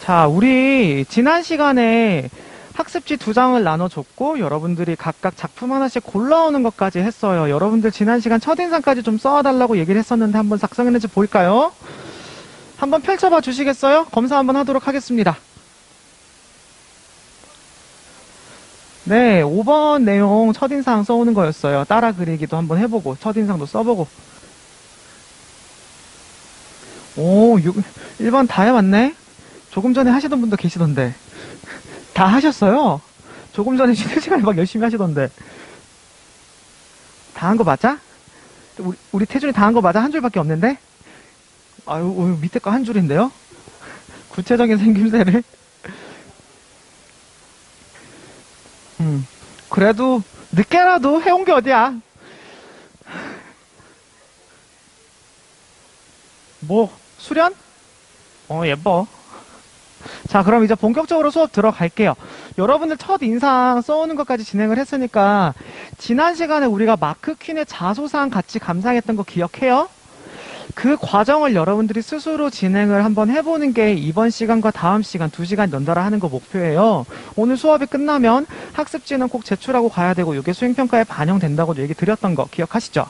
자, 우리 지난 시간에 학습지 2장을 나눠줬고 여러분들이 각각 작품 하나씩 골라오는 것까지 했어요. 여러분들 지난 시간 첫인상까지 좀 써와달라고 얘기를 했었는데 한번 작성했는지 볼까요? 한번 펼쳐봐 주시겠어요? 검사 한번 하도록 하겠습니다. 네, 5번 내용 첫인상 써오는 거였어요. 따라 그리기도 한번 해보고 첫인상도 써보고. 오, 1번 다 해봤네? 조금 전에 하시던 분도 계시던데. 다 하셨어요? 조금 전에 쉬는 시간에 막 열심히 하시던데. 다 한 거 맞아? 우리 태준이 다 한 거 맞아? 한 줄밖에 없는데? 아유, 밑에 거 한 줄인데요? 구체적인 생김새를. 그래도 늦게라도 해온 게 어디야? 뭐, 수련? 예뻐. 자, 그럼 이제 본격적으로 수업 들어갈게요. 여러분들 첫 인상 써오는 것까지 진행을 했으니까 지난 시간에 우리가 마크 퀸의 자소상 같이 감상했던 거 기억해요? 그 과정을 여러분들이 스스로 진행을 한번 해보는 게 이번 시간과 다음 시간 2시간 연달아 하는 거 목표예요. 오늘 수업이 끝나면 학습지는 꼭 제출하고 가야 되고 이게 수행평가에 반영된다고 얘기 드렸던 거 기억하시죠?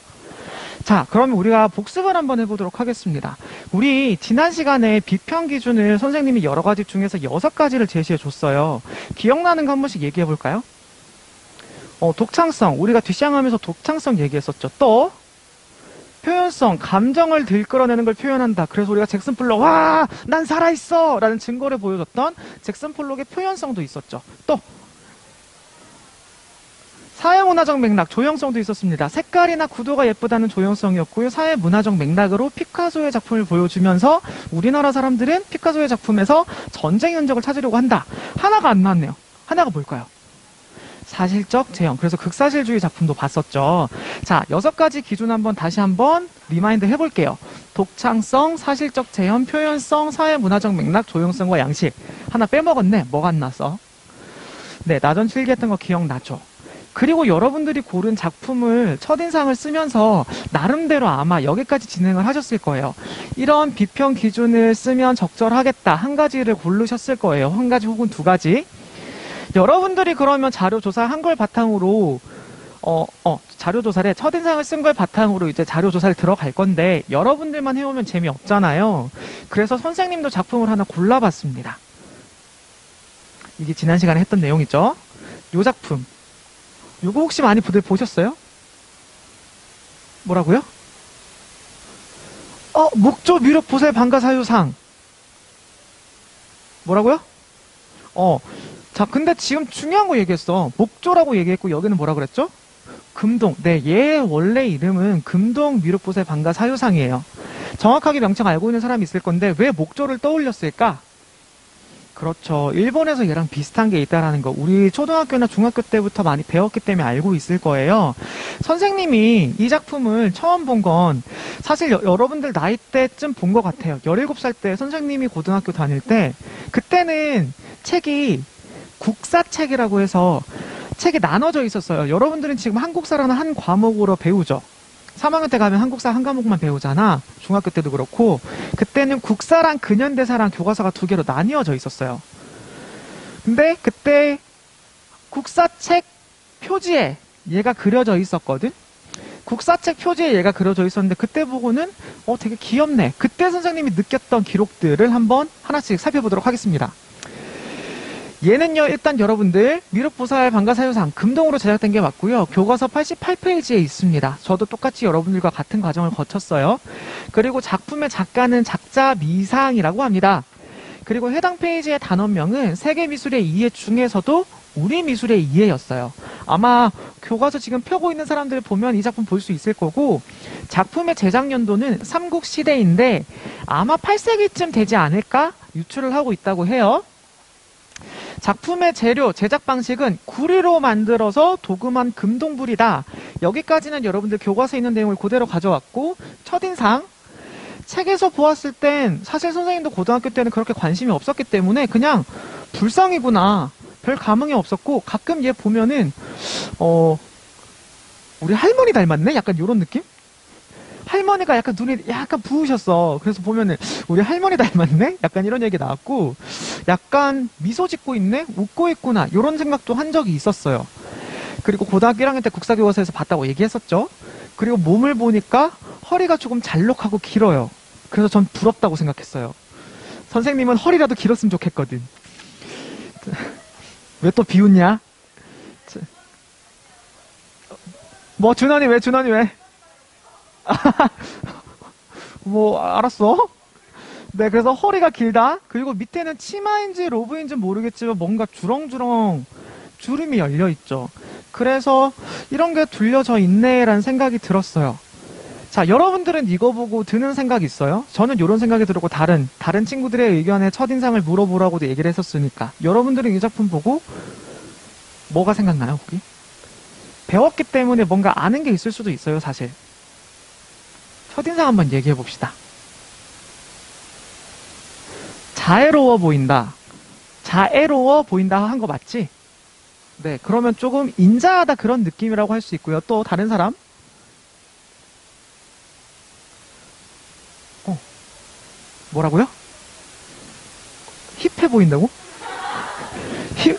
자, 그러면 우리가 복습을 한번 해보도록 하겠습니다. 우리 지난 시간에 비평 기준을 선생님이 여러 가지 중에서 6가지를 제시해 줬어요. 기억나는 거 한 번씩 얘기해 볼까요? 독창성, 우리가 뒷시항하면서 독창성 얘기했었죠. 또 표현성, 감정을 들끓어내는 걸 표현한다. 그래서 우리가 잭슨 폴록, 와, 난 살아있어! 라는 증거를 보여줬던 잭슨 폴록의 표현성도 있었죠. 또 사회문화적 맥락, 조형성도 있었습니다. 색깔이나 구도가 예쁘다는 조형성이었고요. 사회문화적 맥락으로 피카소의 작품을 보여주면서 우리나라 사람들은 피카소의 작품에서 전쟁 흔적을 찾으려고 한다. 하나가 안 나왔네요. 하나가 뭘까요? 사실적 재현. 그래서 극사실주의 작품도 봤었죠. 자, 6가지 기준 다시 한번 리마인드 해볼게요. 독창성, 사실적 재현, 표현성, 사회문화적 맥락, 조형성과 양식. 하나 빼먹었네. 뭐가 안 났어? 네, 나전 필기했던 거 기억나죠? 그리고 여러분들이 고른 작품을 첫인상을 쓰면서 나름대로 아마 여기까지 진행을 하셨을 거예요. 이런 비평 기준을 쓰면 적절하겠다. 한 가지를 고르셨을 거예요. 한 가지 혹은 2가지. 여러분들이 그러면 자료조사한 걸 바탕으로 자료조사를 첫인상을 쓴 걸 바탕으로 이제 자료조사를 들어갈 건데 여러분들만 해오면 재미없잖아요. 그래서 선생님도 작품을 하나 골라봤습니다. 이게 지난 시간에 했던 내용이죠. 요 작품. 요거 혹시 많이 보셨어요? 뭐라고요? 목조 미륵 보살 방가사유상. 뭐라고요? 자, 근데 지금 중요한 거 얘기했어. 목조라고 얘기했고 여기는 뭐라 그랬죠? 금동. 네, 얘 원래 이름은 금동 미륵 보살 방가사유상이에요. 정확하게 명칭 알고 있는 사람이 있을 건데 왜 목조를 떠올렸을까? 그렇죠. 일본에서 얘랑 비슷한 게 있다라는 거 우리 초등학교나 중학교 때부터 많이 배웠기 때문에 알고 있을 거예요. 선생님이 이 작품을 처음 본 건 사실 여러분들 나이 때쯤 본 것 같아요. 17살 때 선생님이 고등학교 다닐 때 그때는 책이 국사책이라고 해서 책이 나눠져 있었어요. 여러분들은 지금 한국사라는 한 과목으로 배우죠. 3학년 때 가면 한국사 한 과목만 배우잖아. 중학교 때도 그렇고 그때는 국사랑 근현대사랑 교과서가 2개로 나뉘어져 있었어요. 근데 그때 국사책 표지에 얘가 그려져 있었거든. 국사책 표지에 얘가 그려져 있었는데 그때 보고는 되게 귀엽네. 그때 선생님이 느꼈던 기록들을 한번 하나씩 살펴보도록 하겠습니다. 얘는요, 일단 여러분들 미륵보살 방가사유상 금동으로 제작된 게 맞고요. 교과서 88페이지에 있습니다. 저도 똑같이 여러분들과 같은 과정을 거쳤어요. 그리고 작품의 작가는 작자 미상이라고 합니다. 그리고 해당 페이지의 단원명은 세계미술의 이해 중에서도 우리 미술의 이해였어요. 아마 교과서 지금 펴고 있는 사람들 보면 이 작품 볼 수 있을 거고 작품의 제작 연도는 삼국시대인데 아마 8세기쯤 되지 않을까 유출을 하고 있다고 해요. 작품의 재료, 제작 방식은 구리로 만들어서 도금한 금동불이다. 여기까지는 여러분들 교과서에 있는 내용을 그대로 가져왔고 첫인상 책에서 보았을 땐 사실 선생님도 고등학교 때는 그렇게 관심이 없었기 때문에 그냥 불상이구나. 별 감흥이 없었고 가끔 얘 보면은 우리 할머니 닮았네? 약간 이런 느낌? 할머니가 약간 눈이 약간 부으셨어. 그래서 보면은 우리 할머니 닮았네? 약간 이런 얘기 나왔고 약간 미소 짓고 있네? 웃고 있구나. 이런 생각도 한 적이 있었어요. 그리고 고등학교 1학년 때 국사교과서에서 봤다고 얘기했었죠. 그리고 몸을 보니까 허리가 조금 잘록하고 길어요. 그래서 전 부럽다고 생각했어요. 선생님은 허리라도 길었으면 좋겠거든. 왜 또 비웃냐? 뭐 준원이 왜 준원이 왜? 뭐 알았어. 네, 그래서 허리가 길다. 그리고 밑에는 치마인지 로브인지 모르겠지만 뭔가 주렁주렁 주름이 열려 있죠. 그래서 이런 게 둘려져 있네라는 생각이 들었어요. 자, 여러분들은 이거 보고 드는 생각 있어요? 저는 이런 생각이 들었고 다른 친구들의 의견에 첫인상을 물어보라고도 얘기를 했었으니까 여러분들은 이 작품 보고 뭐가 생각나요, 거기? 배웠기 때문에 뭔가 아는 게 있을 수도 있어요, 사실. 첫인상 한번 얘기해 봅시다. 자애로워 보인다. 자애로워 보인다 한 거 맞지? 네, 그러면 조금 인자하다 그런 느낌이라고 할 수 있고요. 또 다른 사람? 뭐라고요? 힙해 보인다고? 힙?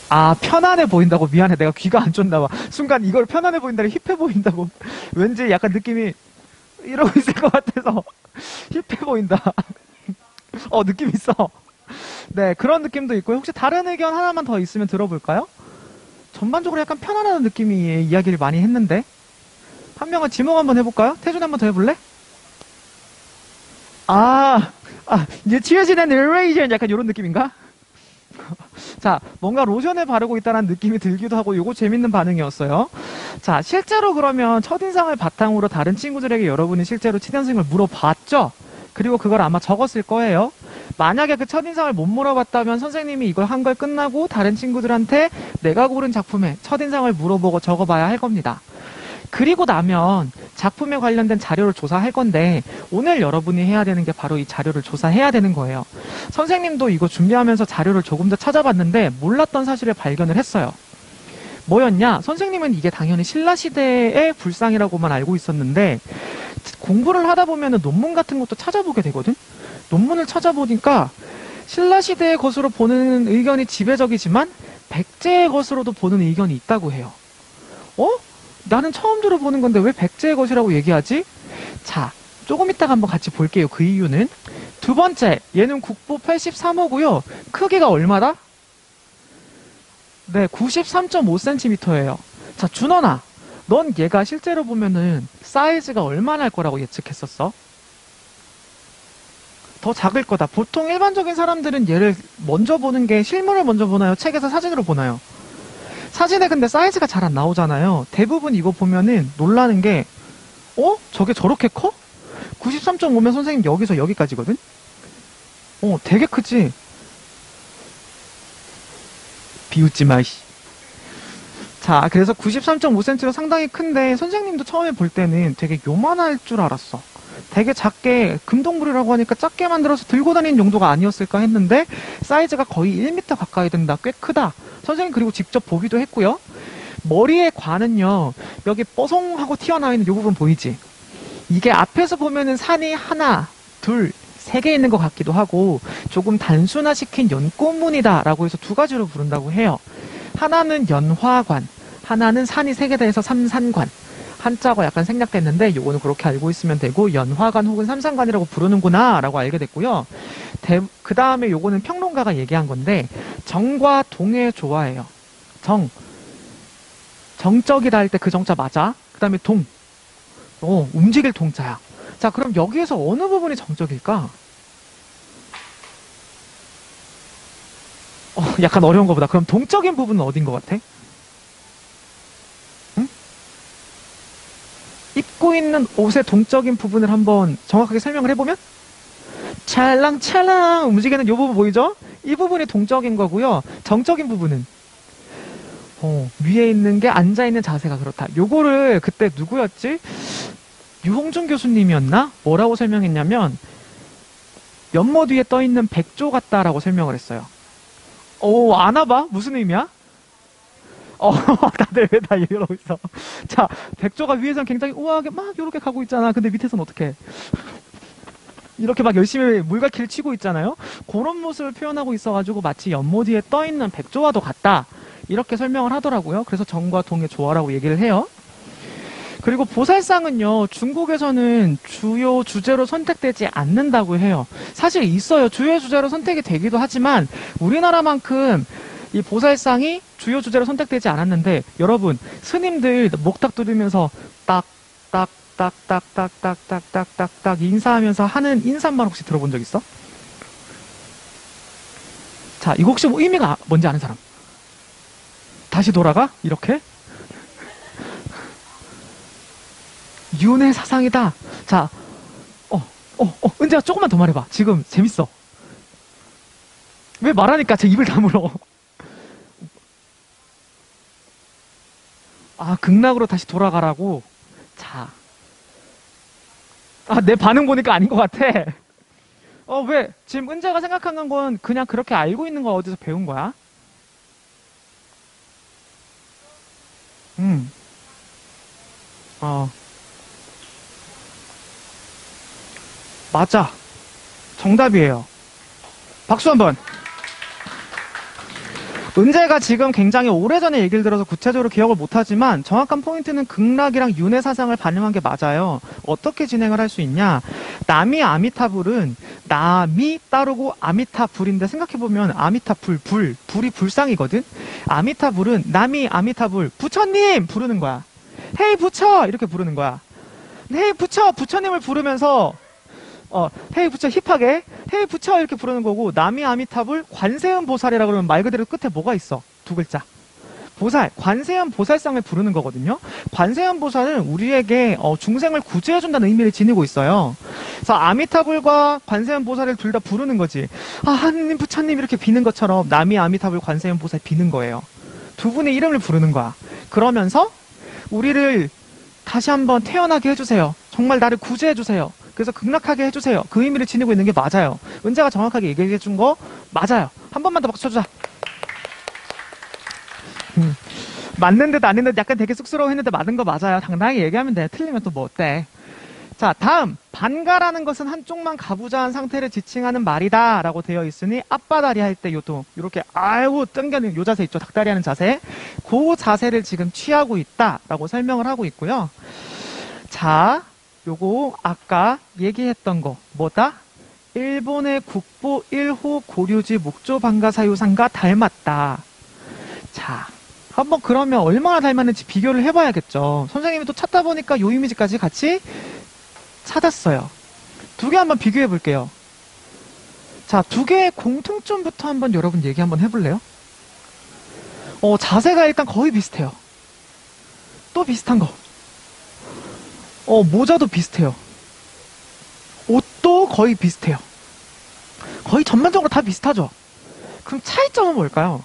아, 편안해 보인다고? 미안해. 내가 귀가 안 좋나 봐. 순간 이걸 편안해 보인다를 힙해 보인다고. 왠지 약간 느낌이 이러고 있을 것 같아서. 힙해 보인다. 느낌 있어. 네, 그런 느낌도 있고. 혹시 다른 의견 하나만 더 있으면 들어볼까요? 전반적으로 약간 편안한 느낌이 이야기를 많이 했는데. 한 명은 지목 한번 해볼까요? 태준 한번 더 해볼래? 뉴트리션 앤 일레이션 약간 이런 느낌인가? 자, 뭔가 로션을 바르고 있다는 느낌이 들기도 하고 요거 재밌는 반응이었어요. 자, 실제로 그러면 첫인상을 바탕으로 다른 친구들에게 여러분이 실제로 친현생을 물어봤죠? 그리고 그걸 아마 적었을 거예요. 만약에 그 첫인상을 못 물어봤다면 선생님이 이걸 한 걸 끝나고 다른 친구들한테 내가 고른 작품에 첫인상을 물어보고 적어봐야 할 겁니다. 그리고 나면 작품에 관련된 자료를 조사할 건데 오늘 여러분이 해야 되는 게 바로 이 자료를 조사해야 되는 거예요. 선생님도 이거 준비하면서 자료를 조금 더 찾아봤는데 몰랐던 사실을 발견을 했어요. 뭐였냐? 선생님은 이게 당연히 신라시대의 불상이라고만 알고 있었는데 공부를 하다 보면 논문 같은 것도 찾아보게 되거든? 논문을 찾아보니까 신라시대의 것으로 보는 의견이 지배적이지만 백제의 것으로도 보는 의견이 있다고 해요. 나는 처음 들어보는 건데 왜 백제의 것이라고 얘기하지? 자, 조금 이따가 한번 같이 볼게요. 그 이유는. 두 번째, 얘는 국보 83호고요. 크기가 얼마다? 네, 93.5cm예요. 자, 준원아, 넌 얘가 실제로 보면은 사이즈가 얼마나 할 거라고 예측했었어? 더 작을 거다. 보통 일반적인 사람들은 얘를 먼저 보는 게 실물을 먼저 보나요? 책에서 사진으로 보나요? 사진에 근데 사이즈가 잘 안 나오잖아요. 대부분 이거 보면은 놀라는 게 저게 저렇게 커? 93.5면 선생님 여기서 여기까지거든? 되게 크지? 비웃지 마, 씨. 자, 그래서 93.5cm로 상당히 큰데 선생님도 처음에 볼 때는 되게 요만할 줄 알았어. 되게 작게 금동불이라고 하니까 작게 만들어서 들고 다니는 용도가 아니었을까 했는데 사이즈가 거의 1m 가까이 된다. 꽤 크다. 선생님 그리고 직접 보기도 했고요. 머리의 관은요. 여기 뽀송하고 튀어나와 있는 이 부분 보이지? 이게 앞에서 보면은 산이 하나, 둘, 세 개 있는 것 같기도 하고 조금 단순화시킨 연꽃무늬다 라고 해서 두 가지로 부른다고 해요. 하나는 연화관, 하나는 산이 세 개다 해서 삼산관. 한자가 약간 생략됐는데 요거는 그렇게 알고 있으면 되고 연화관 혹은 삼산관이라고 부르는구나 라고 알게 됐고요. 그 다음에 요거는 평론가가 얘기한 건데 정과 동의 조화예요. 정적이다 할 때 그 정자 맞아. 그 다음에 움직일 동자야. 자, 그럼 여기에서 어느 부분이 정적일까? 약간 어려운 거보다. 그럼 동적인 부분은 어딘 것 같아? 응? 입고 있는 옷의 동적인 부분을 한번 정확하게 설명을 해보면? 찰랑찰랑 움직이는 이 부분 보이죠? 이 부분이 동적인 거고요. 정적인 부분은 위에 있는 게 앉아있는 자세가 그렇다. 요거를 그때 누구였지? 유홍준 교수님이었나? 뭐라고 설명했냐면 연못 위에 떠있는 백조 같다라고 설명을 했어요. 아나 봐? 무슨 의미야? 다들 왜 다 이러고 있어? 자, 백조가 위에선 굉장히 우아하게 막 이렇게 가고 있잖아. 근데 밑에선 어떻게? 이렇게 막 열심히 물갈퀴를 치고 있잖아요. 그런 모습을 표현하고 있어가지고 마치 연못 위에 떠있는 백조와도 같다. 이렇게 설명을 하더라고요. 그래서 정과 동의 조화라고 얘기를 해요. 그리고 보살상은요, 중국에서는 주요 주제로 선택되지 않는다고 해요. 사실 있어요. 주요 주제로 선택이 되기도 하지만 우리나라만큼 이 보살상이 주요 주제로 선택되지 않았는데, 여러분, 스님들 목탁 두르면서 딱, 딱, 딱, 딱, 딱, 딱, 딱, 딱, 딱, 딱 인사하면서 하는 인사말 혹시 들어본 적 있어? 자, 이거 혹시 뭐 의미가 뭔지 아는 사람? 다시 돌아가? 이렇게? 윤회 사상이다. 자, 은재가 조금만 더 말해봐. 지금 재밌어. 왜 말하니까 제 입을 다물어. 아, 극락으로 다시 돌아가라고. 자. 아, 내 반응 보니까 아닌 것 같아. 왜? 지금 은재가 생각하는 건 그냥 그렇게 알고 있는 거 어디서 배운 거야? 음. 어. 맞아. 정답이에요. 박수 한번. 은재가 지금 굉장히 오래전에 얘기를 들어서 구체적으로 기억을 못하지만 정확한 포인트는 극락이랑 윤회 사상을 반영한 게 맞아요. 어떻게 진행을 할 수 있냐? 나미 아미타불은 남이 따르고 아미타불인데 생각해보면 아미타불, 불이 불상이거든? 아미타불은 남이 아미타불, 부처님! 부르는 거야. 헤이 부처! 이렇게 부르는 거야. 헤이 부처! 부처님을 부르면서 헤이 부처 힙하게 헤이 부처 이렇게 부르는 거고, 나미 아미타불 관세음 보살이라 그러면 말 그대로 끝에 뭐가 있어? 두 글자. 보살, 관세음 보살상을 부르는 거거든요. 관세음 보살은 우리에게 중생을 구제해준다는 의미를 지니고 있어요. 그래서 아미타불과 관세음 보살을 둘 다 부르는 거지. 아, 하느님 부처님 이렇게 비는 것처럼 나미 아미타불 관세음 보살 비는 거예요. 두 분의 이름을 부르는 거야. 그러면서 우리를 다시 한번 태어나게 해주세요. 정말 나를 구제해주세요. 그래서 극락하게 해주세요. 그 의미를 지니고 있는 게 맞아요. 은재가 정확하게 얘기해준 거 맞아요. 한 번만 더 박수 쳐주자. 맞는 듯 아닌 듯 약간 되게 쑥스러워 했는데 맞은 거 맞아요. 당당하게 얘기하면 돼. 틀리면 또 뭐 어때. 자, 다음. 반가라는 것은 한쪽만 가부좌한 상태를 지칭하는 말이다 라고 되어 있으니, 앞바다리 할 때 요렇게 아이고 땡겨는 요 자세 있죠. 닭다리 하는 자세. 그 자세를 지금 취하고 있다 라고 설명을 하고 있고요. 자, 요거 아까 얘기했던 거 뭐다? 일본의 국보 1호 고류지 목조방가사유상과 닮았다. 자, 한번 그러면 얼마나 닮았는지 비교를 해봐야겠죠. 선생님이 또 찾다 보니까 요 이미지까지 같이 찾았어요. 두 개 한번 비교해 볼게요. 자, 두 개의 공통점부터 한번 여러분 얘기 한번 해볼래요? 자세가 일단 거의 비슷해요. 또 비슷한 거. 모자도 비슷해요. 옷도 거의 비슷해요. 거의 전반적으로 다 비슷하죠? 그럼 차이점은 뭘까요?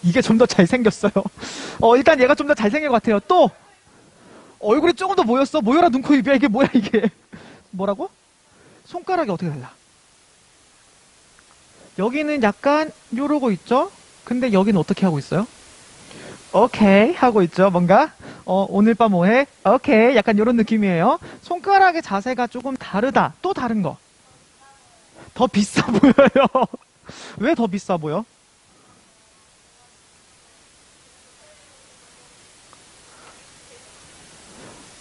이게 좀 더 잘생겼어요. 일단 얘가 좀 더 잘생긴 것 같아요. 또! 얼굴이 조금 더 모였어. 모여라 눈, 코, 입이야. 이게 뭐야, 이게. 뭐라고? 손가락이 어떻게 달라? 여기는 약간 요러고 있죠? 근데 여기는 어떻게 하고 있어요? 오케이 하고 있죠. 뭔가 오늘 밤 뭐해? 오케이 약간 이런 느낌이에요. 손가락의 자세가 조금 다르다. 또 다른 거. 더 비싸 보여요. 왜 더 비싸 보여?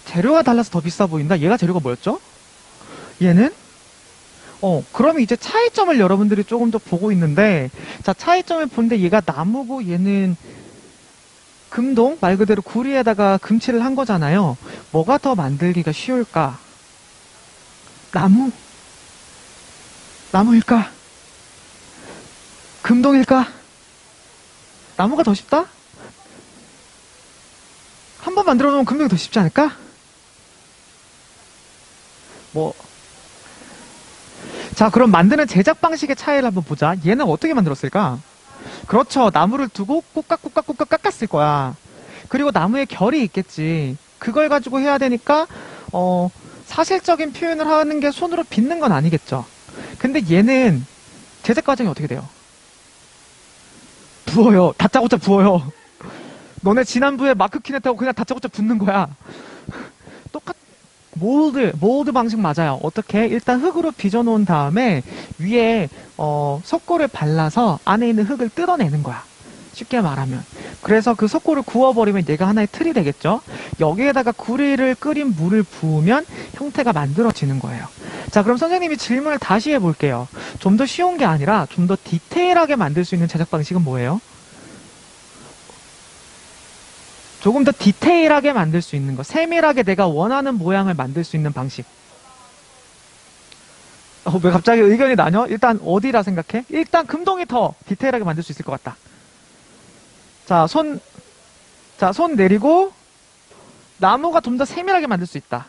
재료가 달라서 더 비싸 보인다. 얘가 재료가 뭐였죠? 얘는? 그러면 이제 차이점을 여러분들이 조금 더 보고 있는데, 자, 차이점을 보는데 얘가 나무고 얘는 금동, 말 그대로 구리에다가 금칠을 한 거잖아요. 뭐가 더 만들기가 쉬울까? 나무일까? 금동일까? 나무가 더 쉽다? 한 번 만들어 놓으면 금동이 더 쉽지 않을까? 자, 그럼 만드는 제작 방식의 차이를 한번 보자. 얘는 어떻게 만들었을까? 그렇죠. 나무를 두고 꾹깍꾹깍꾹깍 깎았을 거야. 그리고 나무에 결이 있겠지. 그걸 가지고 해야 되니까 사실적인 표현을 하는 게 손으로 빚는 건 아니겠죠. 근데 얘는 제작 과정이 어떻게 돼요? 부어요. 다짜고짜 부어요. 너네 지난부에 마크 키네타고 그냥 다짜고짜 붓는 거야. 똑같 몰드 방식 맞아요. 어떻게? 일단 흙으로 빚어놓은 다음에 위에 석고를 발라서 안에 있는 흙을 뜯어내는 거야. 쉽게 말하면. 그래서 그 석고를 구워버리면 얘가 하나의 틀이 되겠죠. 여기에다가 구리를 끓인 물을 부으면 형태가 만들어지는 거예요. 자, 그럼 선생님이 질문을 다시 해볼게요. 좀 더 쉬운 게 아니라 좀 더 디테일하게 만들 수 있는 제작 방식은 뭐예요? 조금 더 디테일하게 만들 수 있는 거, 세밀하게 내가 원하는 모양을 만들 수 있는 방식. 왜 갑자기 의견이 나뉘어? 일단 어디라 생각해? 일단 금동이 더 디테일하게 만들 수 있을 것 같다. 자, 손 내리고 나무가 좀 더 세밀하게 만들 수 있다.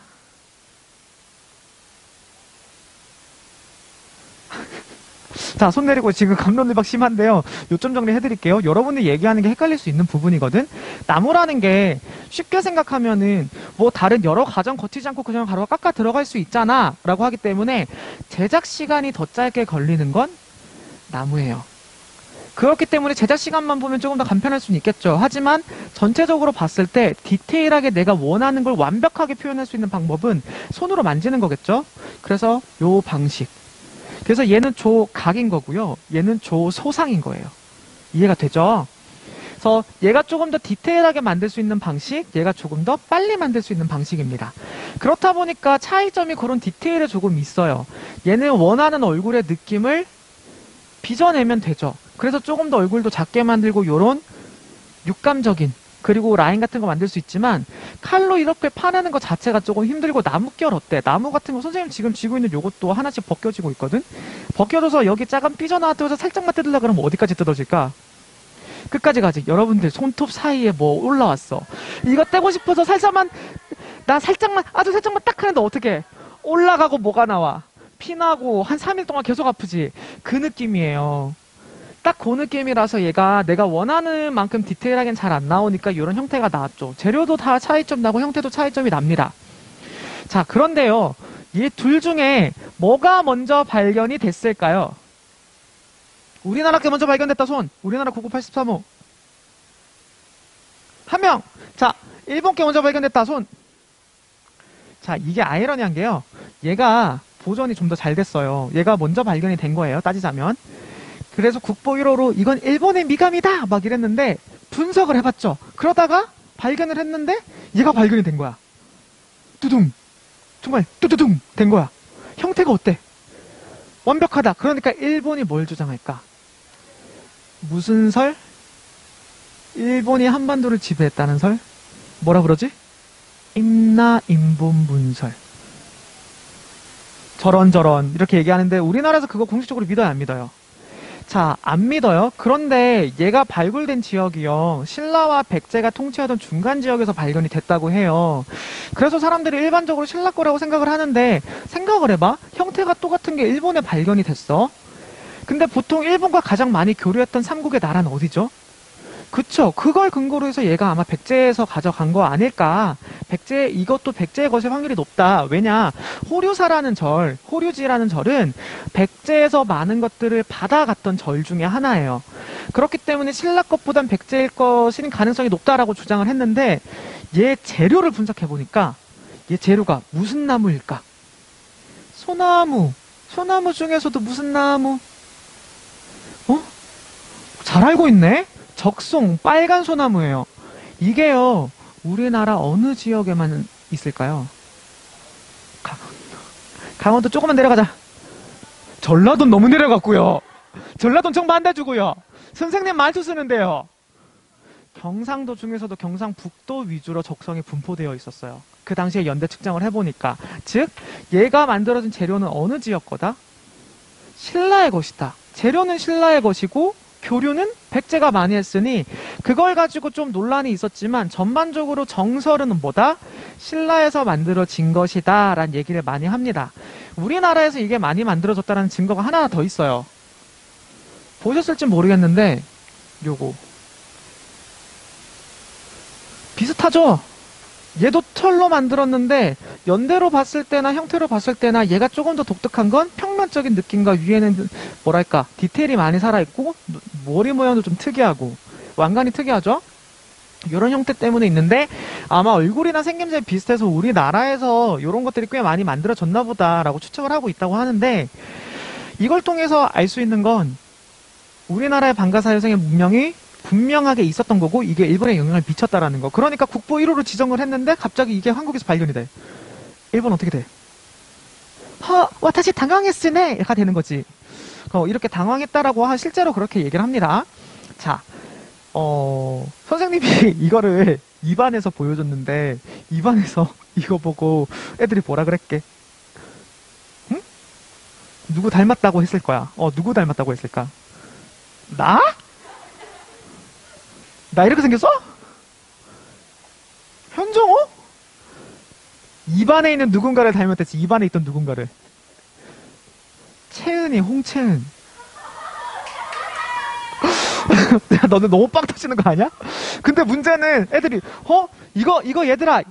자, 손 내리고 지금 감론을박 심한데요. 요점 정리해드릴게요. 여러분들이 얘기하는 게 헷갈릴 수 있는 부분이거든. 나무라는 게 쉽게 생각하면은 뭐 다른 여러 과정 거치지 않고 그냥 가루가 깎아 들어갈 수 있잖아 라고 하기 때문에 제작 시간이 더 짧게 걸리는 건 나무예요. 그렇기 때문에 제작 시간만 보면 조금 더 간편할 수는 있겠죠. 하지만 전체적으로 봤을 때 디테일하게 내가 원하는 걸 완벽하게 표현할 수 있는 방법은 손으로 만지는 거겠죠. 그래서 요 방식. 그래서 얘는 조각인 거고요. 얘는 조소상인 거예요. 이해가 되죠? 그래서 얘가 조금 더 디테일하게 만들 수 있는 방식, 얘가 조금 더 빨리 만들 수 있는 방식입니다. 그렇다 보니까 차이점이 그런 디테일에 조금 있어요. 얘는 원하는 얼굴의 느낌을 빚어내면 되죠. 그래서 조금 더 얼굴도 작게 만들고 요런 육감적인 그리고 라인 같은 거 만들 수 있지만 칼로 이렇게 파내는 것 자체가 조금 힘들고 나무결 어때? 나무 같은 거 선생님 지금 쥐고 있는 요것도 하나씩 벗겨지고 있거든? 벗겨져서 여기 작은 삐져나왔다고 해서 살짝만 뜯으려고 그러면 어디까지 뜯어질까? 끝까지 가지. 여러분들 손톱 사이에 뭐 올라왔어. 이거 떼고 싶어서 살짝만 아주 살짝만 딱 하는데 어떻게 올라가고 뭐가 나와? 피나고 한 3일 동안 계속 아프지? 그 느낌이에요. 딱 그 느낌이라서 얘가 내가 원하는 만큼 디테일하게는 잘 안 나오니까 이런 형태가 나왔죠. 재료도 다 차이점 나고 형태도 차이점이 납니다. 자, 그런데요. 이 둘 중에 뭐가 먼저 발견이 됐을까요? 우리나라 게 먼저 발견됐다 손. 우리나라 9983호. 한 명. 자, 일본 게 먼저 발견됐다 손. 자, 이게 아이러니한 게요. 얘가 보존이 좀 더 잘 됐어요. 얘가 먼저 발견이 된 거예요. 따지자면. 그래서 국보 1호로 이건 일본의 미감이다 막 이랬는데 분석을 해봤죠. 그러다가 발견을 했는데 얘가 발견이 된 거야. 뚜둥. 정말 뚜두둥 된 거야. 형태가 어때? 완벽하다. 그러니까 일본이 뭘 주장할까? 무슨 설? 일본이 한반도를 지배했다는 설? 뭐라 그러지? 임나인본문설. 저런 이렇게 얘기하는데 우리나라에서 그거 공식적으로 믿어요 안 믿어요? 자, 안 믿어요. 그런데 얘가 발굴된 지역이요. 신라와 백제가 통치하던 중간 지역에서 발견이 됐다고 해요. 그래서 사람들이 일반적으로 신라 거라고 생각을 하는데 생각을 해봐. 형태가 똑같은 게 일본에 발견이 됐어. 근데 보통 일본과 가장 많이 교류했던 삼국의 나라는 어디죠? 그쵸. 그걸 근거로 해서 얘가 아마 백제에서 가져간 거 아닐까. 이것도 백제의 것일 확률이 높다. 왜냐, 호류지라는 절은 백제에서 많은 것들을 받아갔던 절 중에 하나예요. 그렇기 때문에 신라 것보단 백제일 것인 가능성이 높다라고 주장을 했는데, 얘 재료를 분석해보니까, 얘 재료가 무슨 나무일까? 소나무. 소나무 중에서도 무슨 나무? 잘 알고 있네? 적송, 빨간 소나무예요. 이게요, 우리나라 어느 지역에만 있을까요? 강원도 조금만 내려가자. 전라도는 너무 내려갔고요. 전라도는 정말 안 돼주고요. 선생님 말투 쓰는데요. 경상도 중에서도 경상북도 위주로 적성이 분포되어 있었어요. 그 당시에 연대 측정을 해보니까. 즉, 얘가 만들어진 재료는 어느 지역 거다? 신라의 것이다. 재료는 신라의 것이고 교류는 백제가 많이 했으니 그걸 가지고 좀 논란이 있었지만 전반적으로 정설은 뭐다? 신라에서 만들어진 것이다 라는 얘기를 많이 합니다. 우리나라에서 이게 많이 만들어졌다는 증거가 하나 더 있어요. 보셨을지 모르겠는데 요거 비슷하죠? 얘도 철로 만들었는데 연대로 봤을 때나 형태로 봤을 때나 얘가 조금 더 독특한 건 평면적인 느낌과 위에는 뭐랄까 디테일이 많이 살아있고 머리 모양도 좀 특이하고 왕관이 특이하죠? 이런 형태 때문에 있는데 아마 얼굴이나 생김새 비슷해서 우리나라에서 이런 것들이 꽤 많이 만들어졌나 보다라고 추측을 하고 있다고 하는데 이걸 통해서 알 수 있는 건 우리나라의 방가사유생의 문명이 분명하게 있었던 거고 이게 일본에 영향을 미쳤다라는 거. 그러니까 국보 1호로 지정을 했는데 갑자기 이게 한국에서 발견이 돼. 일본 어떻게 돼? 와타시 당황했으네가 되는 거지. 이렇게 당황했다라고 실제로 그렇게 얘기를 합니다. 자, 선생님이 이거를 입안에서 보여줬는데 입안에서 이거 보고 애들이 뭐라 그랬게? 응? 누구 닮았다고 했을 거야. 누구 닮았다고 했을까? 나? 나 이렇게 생겼어? 현종호? 입안에 있는 누군가를 닮았댔지. 입안에 있던 누군가를. 채은이, 홍채은. 야, 너는 너무 빵 터지는 거 아니야? 근데 문제는 애들이 이거 얘들아.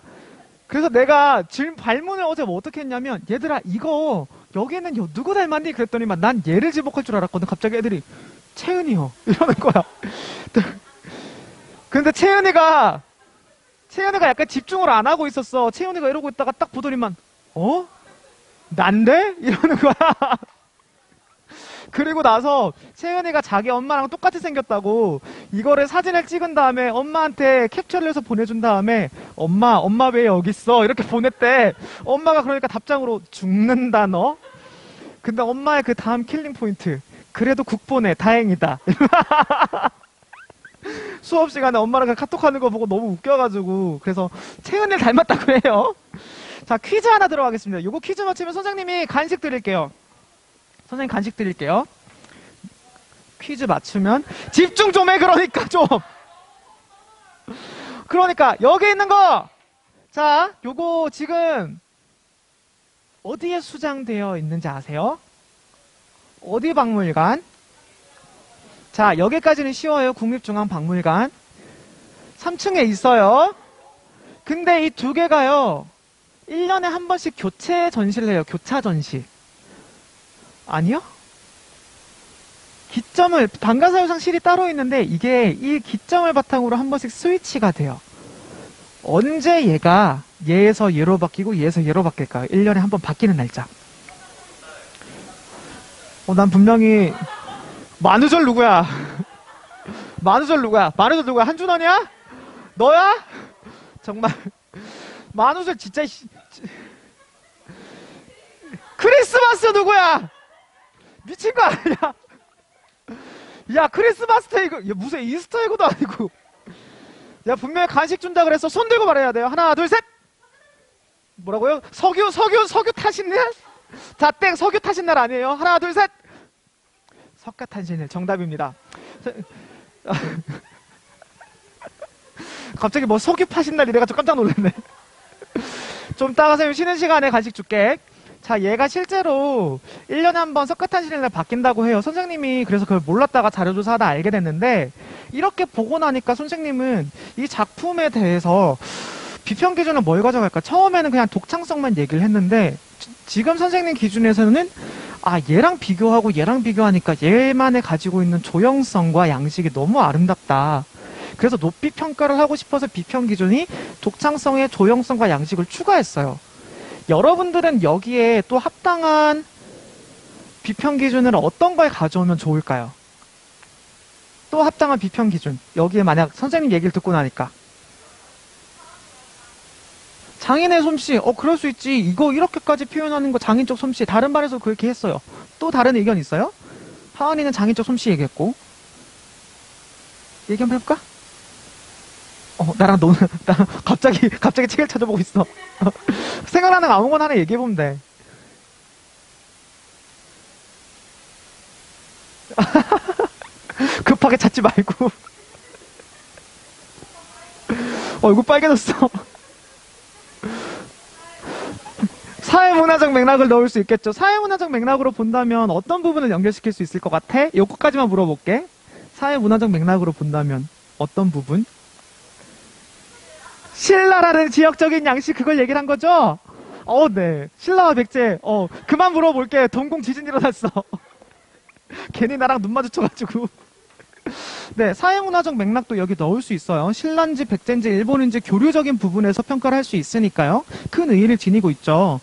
그래서 내가 발문을 어제 뭐 어떻게 했냐면 얘들아 이거 여기는 누구 닮았니? 그랬더니만 난 얘를 지목할 줄 알았거든. 갑자기 애들이 채은이요 이러는 거야. 근데 채은이가 약간 집중을 안 하고 있었어. 채은이가 이러고 있다가 딱 보더니만 난데? 이러는 거야. 그리고 나서 채은이가 자기 엄마랑 똑같이 생겼다고 이거를 사진을 찍은 다음에 엄마한테 캡처를 해서 보내준 다음에 엄마 왜 여기 있어? 이렇게 보냈대. 엄마가 그러니까 답장으로 죽는다 너? 근데 엄마의 그 다음 킬링 포인트 그래도 국보네 다행이다. 수업 시간에 엄마랑 카톡하는 거 보고 너무 웃겨가지고 그래서 채은이를 닮았다고 해요. 자, 퀴즈 하나 들어가겠습니다. 요거 퀴즈 맞히면 선생님이 간식 드릴게요. 선생님 간식 드릴게요. 퀴즈 맞추면 집중 좀 해. 그러니까 좀 그러니까 여기 있는 거 자, 요거 지금 어디에 수장되어 있는지 아세요? 어디 박물관? 자, 여기까지는 쉬워요. 국립중앙박물관 3층에 있어요. 근데 이 두 개가요 1년에 한 번씩 교체 전시를 해요. 교차 전시. 아니요? 기점을 방가사유상실이 따로 있는데 이게 이 기점을 바탕으로 한 번씩 스위치가 돼요. 언제 얘에서 얘로 바뀌고 얘에서 얘로 바뀔까요? 1년에 한 번 바뀌는 날짜. 난 분명히 만우절 누구야? 만우절 누구야? 한준원이야? 너야? 정말 만우절 진짜 크리스마스 누구야? 미친 거 아니야? 야, 크리스마스 때 이거 무슨 이스터 에그도 아니고. 야, 분명히 간식 준다 그랬어. 손 들고 말해야 돼요. 하나, 둘, 셋. 뭐라고요? 석유 타신 날? 자, 땡. 석유 타신 날 아니에요. 하나, 둘, 셋. 석가탄신일 정답입니다. 갑자기 뭐 석유 파신 날 이래가지고 깜짝 놀랐네. 좀 따가 선생님 쉬는 시간에 간식 줄게. 자, 얘가 실제로 1년에 한 번 석가탄신일날 바뀐다고 해요. 선생님이 그래서 그걸 몰랐다가 자료조사하다 알게 됐는데 이렇게 보고 나니까 선생님은 이 작품에 대해서 비평 기준은 뭘 가져갈까? 처음에는 그냥 독창성만 얘기를 했는데 지금 선생님 기준에서는 얘랑 비교하니까 얘만에 가지고 있는 조형성과 양식이 너무 아름답다. 그래서 높이 평가를 하고 싶어서 비평 기준이 독창성의 조형성과 양식을 추가했어요. 여러분들은 여기에 또 합당한 비평 기준을 어떤 걸 가져오면 좋을까요? 또 합당한 비평 기준. 여기에 만약 선생님 얘기를 듣고 나니까 장인의 솜씨, 그럴 수 있지. 이거 이렇게까지 표현하는 거 장인적 솜씨. 다른 반에서 그렇게 했어요. 또 다른 의견 있어요? 하은이는 장인적 솜씨 얘기했고. 얘기 한번 해볼까? 나랑 갑자기 책을 찾아보고 있어. 생각나는 거 아무거나 하나 얘기해보면 돼. 급하게 찾지 말고. 얼굴 빨개졌어. 사회문화적 맥락을 넣을 수 있겠죠. 사회문화적 맥락으로 본다면 어떤 부분을 연결시킬 수 있을 것 같아? 요거까지만 물어볼게. 사회문화적 맥락으로 본다면 어떤 부분? 신라라는 지역적인 양식 그걸 얘기를 한 거죠? 네. 신라와 백제. 그만 물어볼게. 동공 지진 일어났어. 괜히 나랑 눈 마주쳐가지고. 네, 사회문화적 맥락도 여기 넣을 수 있어요. 신라인지 백제인지 일본인지 교류적인 부분에서 평가를 할 수 있으니까요. 큰 의의를 지니고 있죠.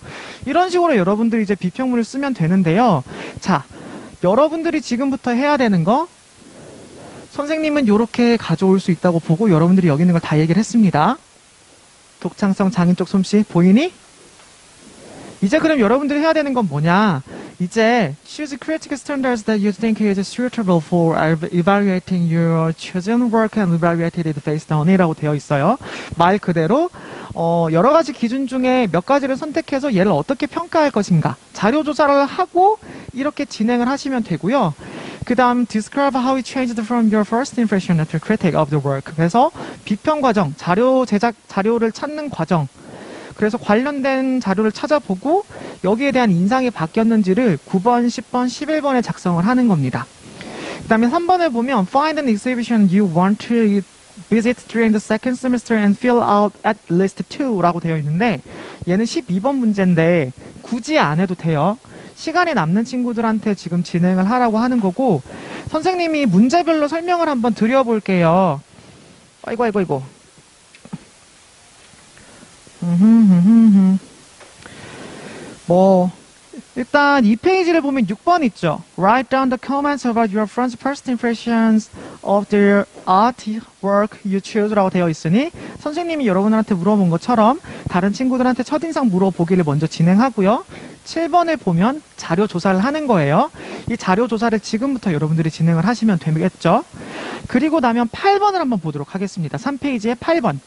이런 식으로 여러분들이 이제 비평문을 쓰면 되는데요. 자, 여러분들이 지금부터 해야 되는 거, 선생님은 이렇게 가져올 수 있다고 보고 여러분들이 여기 있는 걸 다 얘기를 했습니다. 독창성 장인 쪽 솜씨 보이니? 이제 그럼 여러분들이 해야 되는 건 뭐냐? 이제 choose critical standards that you think is suitable for evaluating your chosen work and evaluated it based on it라고 되어 있어요. 말 그대로 여러 가지 기준 중에 몇 가지를 선택해서 얘를 어떻게 평가할 것인가 자료 조사를 하고 이렇게 진행을 하시면 되고요. 그 다음 describe how it changed from your first impression after critique of the work. 그래서 비평 과정, 자료 제작 자료를 찾는 과정, 그래서 관련된 자료를 찾아보고 여기에 대한 인상이 바뀌었는지를 9번, 10번, 11번에 작성을 하는 겁니다. 그 다음에 3번을 보면 find an exhibition you want to visit during the second semester and fill out at least 2라고 되어 있는데 얘는 12번 문제인데 굳이 안 해도 돼요. 시간이 남는 친구들한테 지금 진행을 하라고 하는 거고 선생님이 문제별로 설명을 한번 드려볼게요. 아이고. 일단 이 페이지를 보면 6번 있죠. Write down the comments about your friend's first impressions of their artwork you choose 라고 되어 있으니 선생님이 여러분들한테 물어본 것처럼 다른 친구들한테 첫인상 물어보기를 먼저 진행하고요. 7번을 보면 자료 조사를 하는 거예요. 이 자료 조사를 지금부터 여러분들이 진행을 하시면 되겠죠. 그리고 나면 8번을 한번 보도록 하겠습니다. 3페이지에 8번.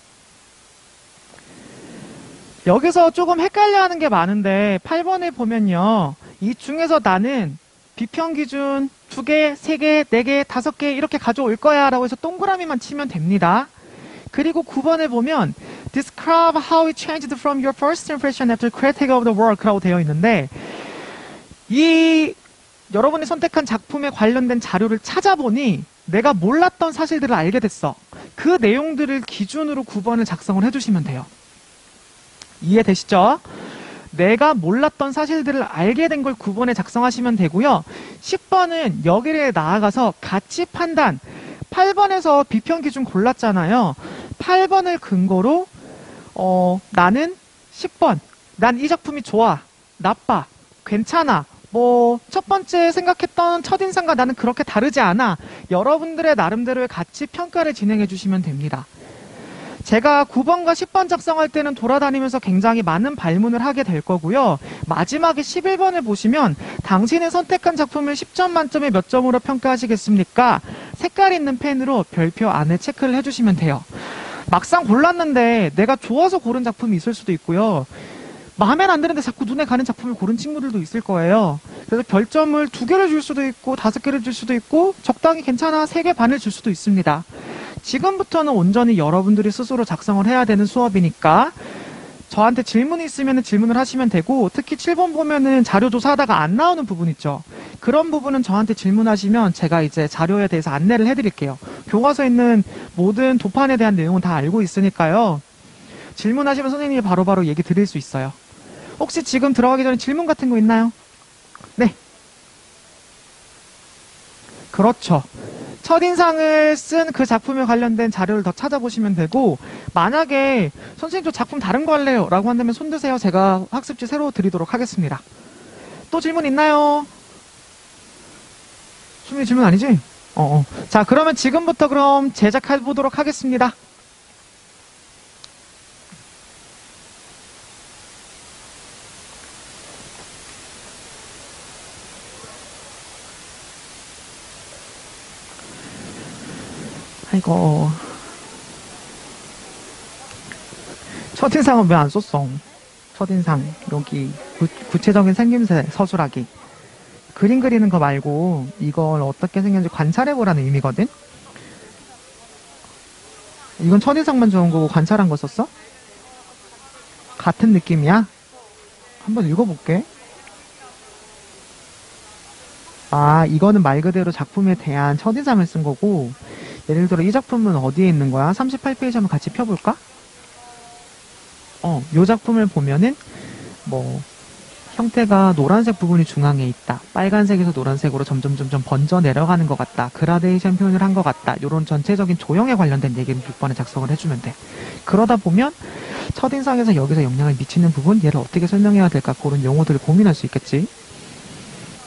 여기서 조금 헷갈려하는 게 많은데 8번을 보면요. 이 중에서 나는 비평 기준 2개, 3개, 4개, 5개 이렇게 가져올 거야 라고 해서 동그라미만 치면 됩니다. 그리고 9번을 보면 Describe how it changed from your first impression after critique of the work 라고 되어 있는데 이 여러분이 선택한 작품에 관련된 자료를 찾아보니 내가 몰랐던 사실들을 알게 됐어. 그 내용들을 기준으로 9번을 작성을 해주시면 돼요. 이해되시죠? 내가 몰랐던 사실들을 알게 된 걸 9번에 작성하시면 되고요. 10번은 여기를 나아가서 가치 판단. 8번에서 비평 기준 골랐잖아요. 8번을 근거로 나는 10번. 난 이 작품이 좋아. 나빠. 괜찮아. 첫 번째 생각했던 첫인상과 나는 그렇게 다르지 않아. 여러분들의 나름대로의 가치 평가를 진행해 주시면 됩니다. 제가 9번과 10번 작성할 때는 돌아다니면서 굉장히 많은 발문을 하게 될 거고요. 마지막에 11번을 보시면 당신의 선택한 작품을 10점 만점에 몇 점으로 평가하시겠습니까? 색깔 있는 펜으로 별표 안에 체크를 해주시면 돼요. 막상 골랐는데 내가 좋아서 고른 작품이 있을 수도 있고요. 마음에 안 드는데 자꾸 눈에 가는 작품을 고른 친구들도 있을 거예요. 그래서 별점을 2개를 줄 수도 있고 5개를 줄 수도 있고 적당히 괜찮아 3개 반을 줄 수도 있습니다. 지금부터는 온전히 여러분들이 스스로 작성을 해야 되는 수업이니까 저한테 질문이 있으면 질문을 하시면 되고 특히 7번 보면은 자료 조사하다가 안 나오는 부분 있죠. 그런 부분은 저한테 질문하시면 제가 이제 자료에 대해서 안내를 해드릴게요. 교과서에 있는 모든 도판에 대한 내용은 다 알고 있으니까요. 질문하시면 선생님이 바로바로 얘기 드릴 수 있어요. 혹시 지금 들어가기 전에 질문 같은 거 있나요? 네. 그렇죠. 첫인상을 쓴 그 작품에 관련된 자료를 더 찾아보시면 되고 만약에 선생님 저 작품 다른 거 할래요 라고 한다면 손 드세요. 제가 학습지 새로 드리도록 하겠습니다. 또 질문 있나요? 수민이 질문 아니지? 자 그러면 지금부터 그럼 제작해 보도록 하겠습니다. 아이고 첫인상은 왜 안 썼어? 첫인상 여기 구체적인 생김새 서술하기 그림 그리는 거 말고 이걸 어떻게 생겼는지 관찰해보라는 의미거든? 이건 첫인상만 좋은 거고 관찰한 거 썼어? 같은 느낌이야? 한번 읽어볼게. 아 이거는 말 그대로 작품에 대한 첫인상을 쓴 거고 예를 들어 이 작품은 어디에 있는 거야? 38페이지 한번 같이 펴볼까? 요 작품을 보면은 형태가 노란색 부분이 중앙에 있다. 빨간색에서 노란색으로 점점 번져 내려가는 것 같다. 그라데이션 표현을 한 것 같다. 이런 전체적인 조형에 관련된 얘기를 6번에 작성을 해주면 돼. 그러다 보면 첫인상에서 여기서 영향을 미치는 부분, 얘를 어떻게 설명해야 될까, 그런 용어들을 고민할 수 있겠지.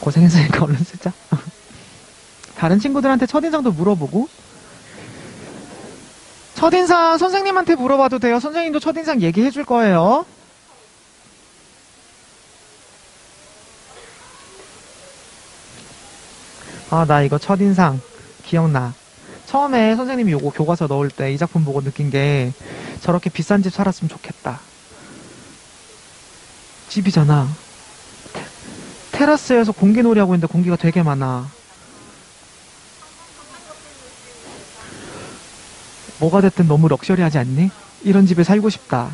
고생했으니까 얼른 쓰자. 다른 친구들한테 첫인상도 물어보고, 첫인상 선생님한테 물어봐도 돼요. 선생님도 첫인상 얘기해 줄 거예요. 아, 나 이거 첫인상 기억나. 처음에 선생님이 요거 교과서 넣을 때 이 작품 보고 느낀 게, 저렇게 비싼 집 살았으면 좋겠다. 집이잖아. 테라스에서 공기놀이 하고 있는데 공기가 되게 많아. 뭐가 됐든 너무 럭셔리하지 않니? 이런 집에 살고 싶다.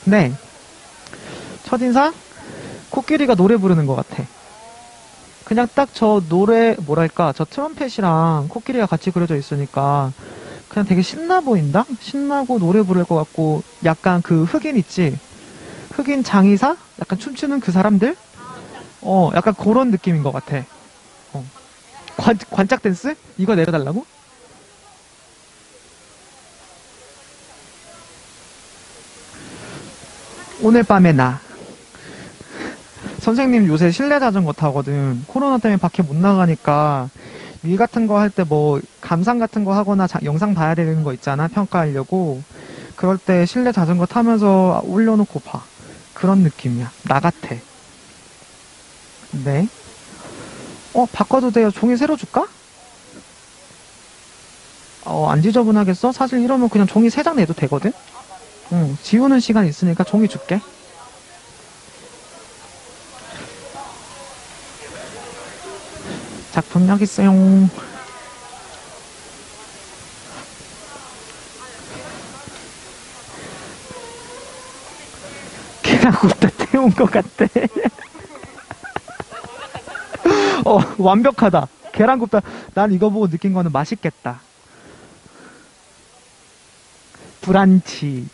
네. 첫인상? 코끼리가 노래 부르는 것 같아. 그냥 딱 저 노래, 뭐랄까, 저 트럼펫이랑 코끼리가 같이 그려져 있으니까 그냥 되게 신나 보인다? 신나고 노래 부를 것 같고, 약간 그 흑인 있지? 흑인 장의사? 약간 춤추는 그 사람들? 약간 그런 느낌인 것 같아. 관짝 댄스? 이거 내려달라고? 오늘 밤에 나. 선생님 요새 실내 자전거 타거든. 코로나 때문에 밖에 못 나가니까 일 같은 거 할 때 뭐 감상 같은 거 하거나 영상 봐야 되는 거 있잖아. 평가하려고. 그럴 때 실내 자전거 타면서 올려놓고 봐. 그런 느낌이야. 나 같아. 네. 바꿔도 돼요. 종이 새로 줄까? 안 지저분하겠어? 사실 이러면 그냥 종이 3장 내도 되거든? 응, 지우는 시간 있으니까 종이 줄게. 작품 여기 있어요. 계란국도 태운 것 같아. 완벽하다. 계란국밥. 난 이거 보고 느낀 거는 맛있겠다. 브란치.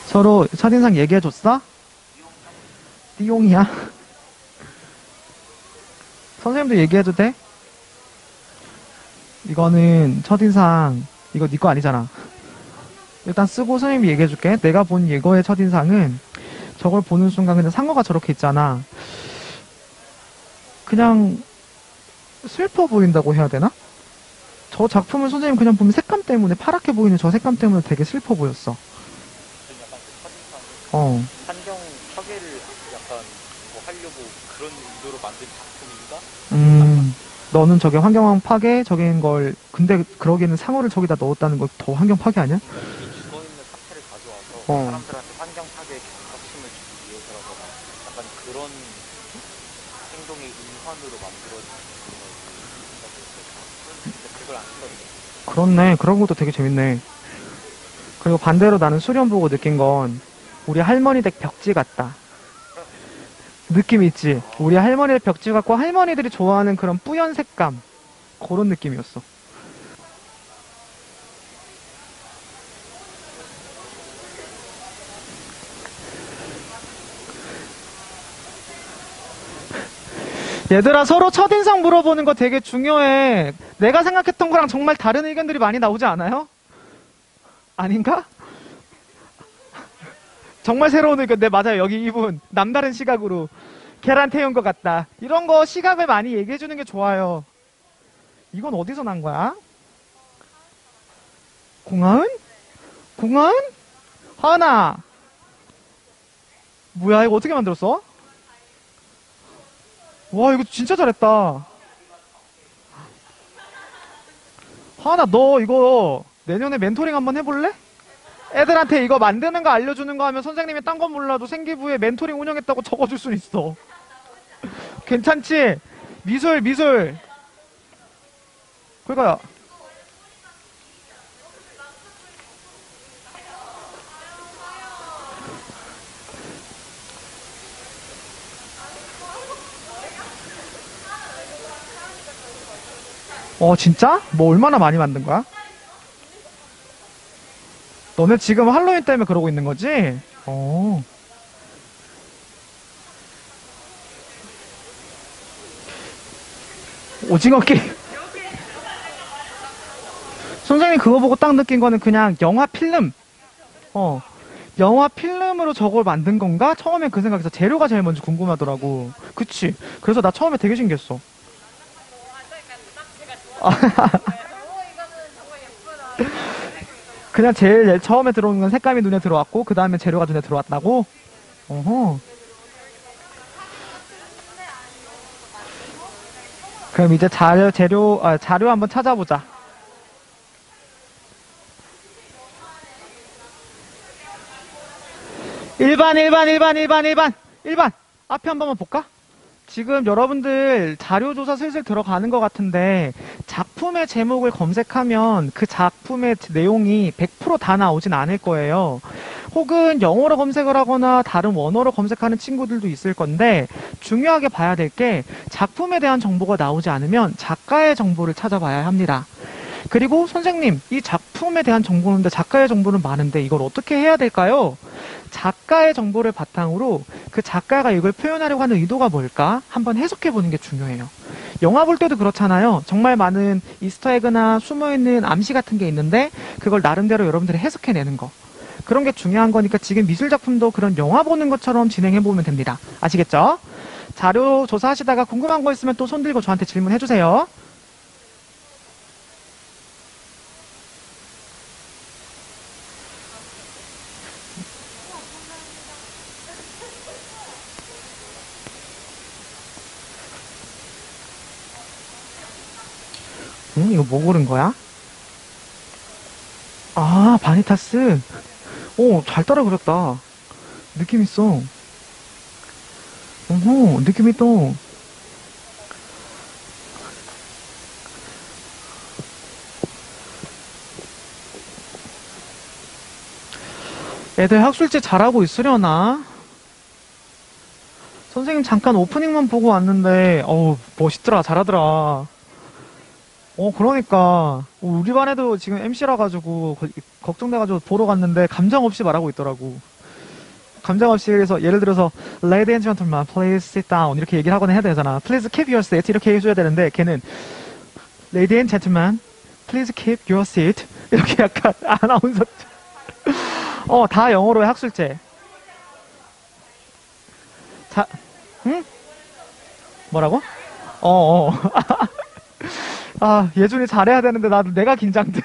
서로 첫인상 얘기해줬어? 띠용이야? 선생님도 얘기해도 돼? 이거는 첫인상, 이거 네 거 아니잖아. 일단 쓰고 선생님이 얘기해줄게. 내가 본 이거의 첫인상은, 저걸 보는 순간 그냥 상어가 저렇게 있잖아. 그냥 슬퍼 보인다고 해야 되나? 저 작품을 선생님 그냥 보면 색감 때문에, 파랗게 보이는 저 색감 때문에 되게 슬퍼 보였어. 약간 그 첫인상은 어. 환경 파괴를 약간 뭐 하려고 그런 의도로 만든 작품인가? 너는 저게 환경 파괴, 저긴 걸, 근데 그러기에는 상어를 저기다 넣었다는 거 더 환경 파괴 아니야? 이미 죽어있는 사체를 가져와서 어. 사람들한테 환경 파괴에 경각심을 주기 위해서라거나 약간 그런 행동의 일환으로 만들어진 거라고 생각했어요. 근데 그걸 안 썼네. 그렇네. 그런 것도 되게 재밌네. 그리고 반대로 나는 수련 보고 느낀 건, 우리 할머니 댁 벽지 같다. 느낌 있지? 우리 할머니 댁 벽지 같고, 할머니들이 좋아하는 그런 뿌연 색감. 그런 느낌이었어. 얘들아, 서로 첫인상 물어보는 거 되게 중요해. 내가 생각했던 거랑 정말 다른 의견들이 많이 나오지 않아요? 아닌가? 정말 새로운 의견. 네, 맞아요. 여기 이분. 남다른 시각으로 계란 태운 것 같다. 이런 거 시각을 많이 얘기해주는 게 좋아요. 이건 어디서 난 거야? 공하은? 공하은? 하은아. 뭐야, 이거 어떻게 만들었어? 와, 이거 진짜 잘했다. 하은아, 너 이거 내년에 멘토링 한번 해볼래? 애들한테 이거 만드는 거 알려주는 거 하면 선생님이 딴 건 몰라도 생기부에 멘토링 운영했다고 적어줄 수 있어. 괜찮지? 미술, 미술. 그러니까, 진짜? 뭐 얼마나 많이 만든 거야? 너네 지금 할로윈 때문에 그러고 있는 거지? 오징어 게임. 선생님 그거 보고 딱 느낀 거는 그냥 영화 필름. 영화 필름으로 저걸 만든 건가? 처음엔 그 생각에서 재료가 제일 먼저 궁금하더라고. 그치? 그래서 나 처음에 되게 신기했어. 그냥 제일 처음에 들어오는 건 색감이 눈에 들어왔고, 그 다음에 재료가 눈에 들어왔다고? 어허. 그럼 이제 자료 한번 찾아보자. 1반. 앞에 한 번만 볼까? 지금 여러분들 자료조사 슬슬 들어가는 것 같은데, 작품의 제목을 검색하면 그 작품의 내용이 100%다 나오진 않을 거예요. 혹은 영어로 검색을 하거나 다른 원어로 검색하는 친구들도 있을 건데, 중요하게 봐야 될 게 작품에 대한 정보가 나오지 않으면 작가의 정보를 찾아봐야 합니다. 그리고 선생님, 이 작품에 대한 정보인데 작가의 정보는 많은데 이걸 어떻게 해야 될까요? 작가의 정보를 바탕으로 그 작가가 이걸 표현하려고 하는 의도가 뭘까? 한번 해석해 보는 게 중요해요. 영화 볼 때도 그렇잖아요. 정말 많은 이스터에그나 숨어있는 암시 같은 게 있는데 그걸 나름대로 여러분들이 해석해내는 거. 그런 게 중요한 거니까 지금 미술작품도 그런 영화 보는 것처럼 진행해 보면 됩니다. 아시겠죠? 자료 조사하시다가 궁금한 거 있으면 또 손 들고 저한테 질문해 주세요. 응? 이거 뭐 고른 거야? 아, 바니타스. 오, 잘 따라 그렸다. 느낌 있어. 느낌 있다. 애들 학술제 잘하고 있으려나? 선생님 잠깐 오프닝만 보고 왔는데, 멋있더라, 잘하더라. 그러니까. 우리 반에도 지금 MC라 가지고, 걱정돼가지고 보러 갔는데, 감정 없이 말하고 있더라고. 감정 없이, 그래서, 예를 들어서, Ladies and gentlemen, please sit down. 이렇게 얘기를 하거나 해야 되잖아. Please keep your seat. 이렇게 해줘야 되는데, 걔는, Ladies and gentlemen, please keep your seat. 이렇게 약간, 아나운서. 다 영어로의 학술제. 자, 응? 뭐라고? 아, 예준이 잘해야 되는데 나도 내가 긴장돼.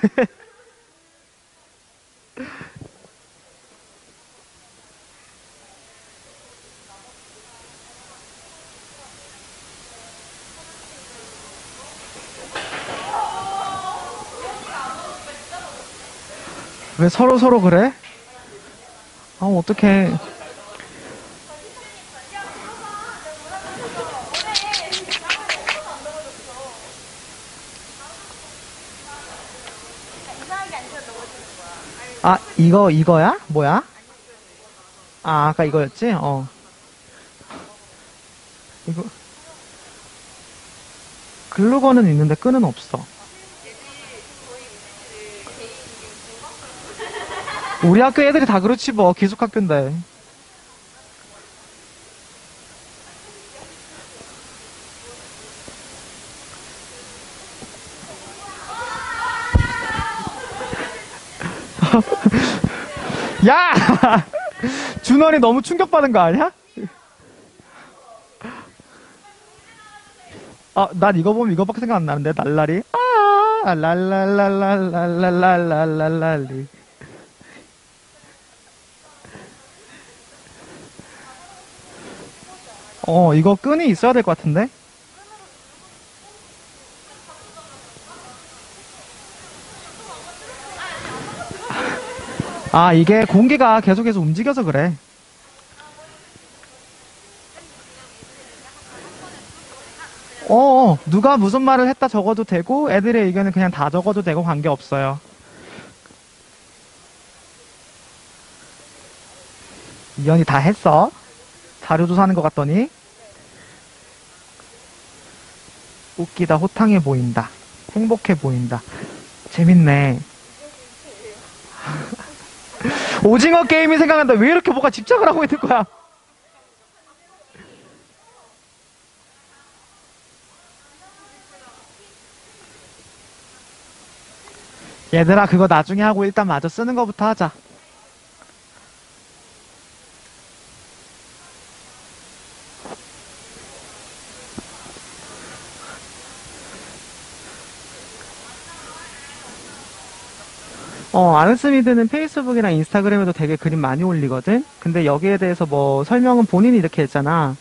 왜 서로 그래? 어떡해. 아, 이거야? 뭐야? 아, 아까 이거였지? 이거. 글루건은 있는데 끈은 없어. 우리 학교 애들이 다 그렇지 뭐. 기숙학교인데. 야! 준원이 너무 충격받은 거 아니야? 난 이거 보면 이거밖에 생각 안 나는데, 날라리. 랄랄랄랄랄랄랄랄랄랄리. 이거 끈이 있어야 될 것 같은데? 아, 이게 공기가 계속해서 움직여서 그래. 누가 무슨 말을 했다 적어도 되고, 애들의 의견은 그냥 다 적어도 되고 관계없어요. 이현이 다 했어? 자료조사하는 것 같더니. 웃기다, 호탕해 보인다. 행복해 보인다. 재밌네. 오징어 게임이 생각난다. 왜 이렇게 뭐가 집착을 하고 있는 거야? 얘들아, 그거 나중에 하고 일단 마저 쓰는 거부터 하자. 아르스미드는 페이스북이랑 인스타그램에도 되게 그림 많이 올리거든? 근데 여기에 대해서 뭐 설명은 본인이 이렇게 했잖아.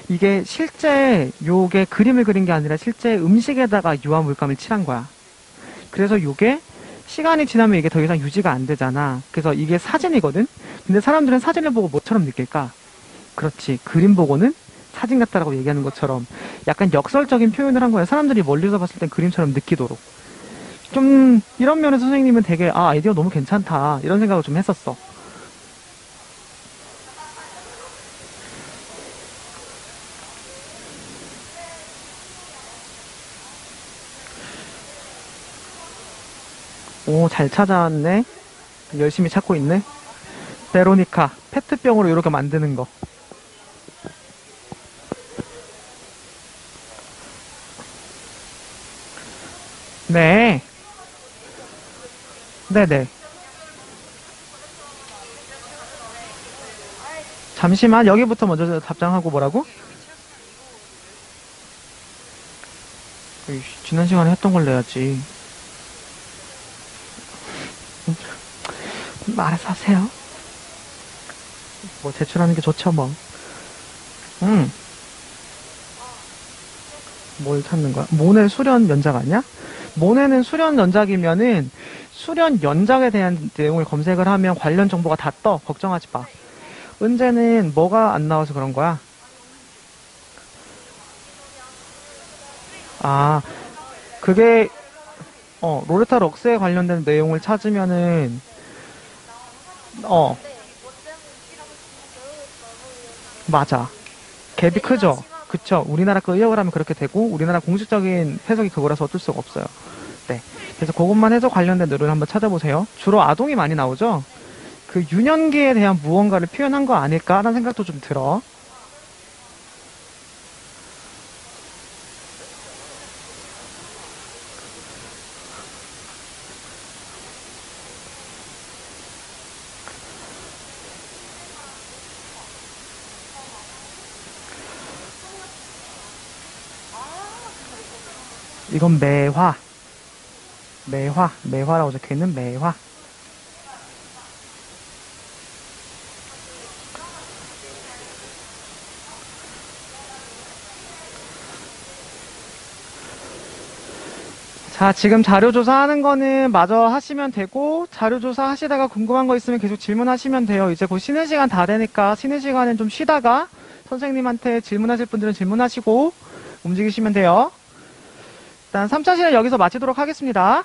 이게 실제 요게 그림을 그린 게 아니라 실제 음식에다가 유화 물감을 칠한 거야. 그래서 요게 시간이 지나면 이게 더 이상 유지가 안 되잖아. 그래서 이게 사진이거든? 근데 사람들은 사진을 보고 뭐처럼 느낄까? 그렇지. 그림 보고는 사진 같다라고 얘기하는 것처럼 약간 역설적인 표현을 한 거야. 사람들이 멀리서 봤을 땐 그림처럼 느끼도록. 좀 이런 면에서 선생님은 되게 아이디어 너무 괜찮다 이런 생각을 좀 했었어. 오, 잘 찾아왔네. 열심히 찾고 있네. 베로니카 페트병으로 이렇게 만드는 거. 네. 네네. 잠시만, 여기부터 먼저 답장하고 뭐라고? 에이씨, 지난 시간에 했던 걸 내야지. 알아서 하세요. 뭐 제출하는 게 좋죠 뭐. 뭘 찾는 거야? 모네 수련 연작 아니야? 모네는 수련 연작이면은 수련 연작에 대한 내용을 검색을 하면 관련 정보가 다 떠. 걱정하지 마. 은재는 뭐가 안 나와서 그런 거야? 아, 그게 로레타 럭스에 관련된 내용을 찾으면은 어, 맞아. 갭이 크죠? 그쵸? 우리나라 거 의역을 하면 그렇게 되고 우리나라 공식적인 해석이 그거라서 어쩔 수가 없어요. 네. 그래서 그것만 해서 관련된 노래를 한번 찾아보세요. 주로 아동이 많이 나오죠? 그 유년기에 대한 무언가를 표현한 거 아닐까라는 생각도 좀 들어. 이건 매화. 매화라고 적혀있는 매화. 자, 지금 자료조사하는 거는 마저 하시면 되고, 자료조사 하시다가 궁금한 거 있으면 계속 질문하시면 돼요. 이제 곧 쉬는 시간 다 되니까, 쉬는 시간은 좀 쉬다가, 선생님한테 질문하실 분들은 질문하시고, 움직이시면 돼요. 일단 3차 시간 여기서 마치도록 하겠습니다.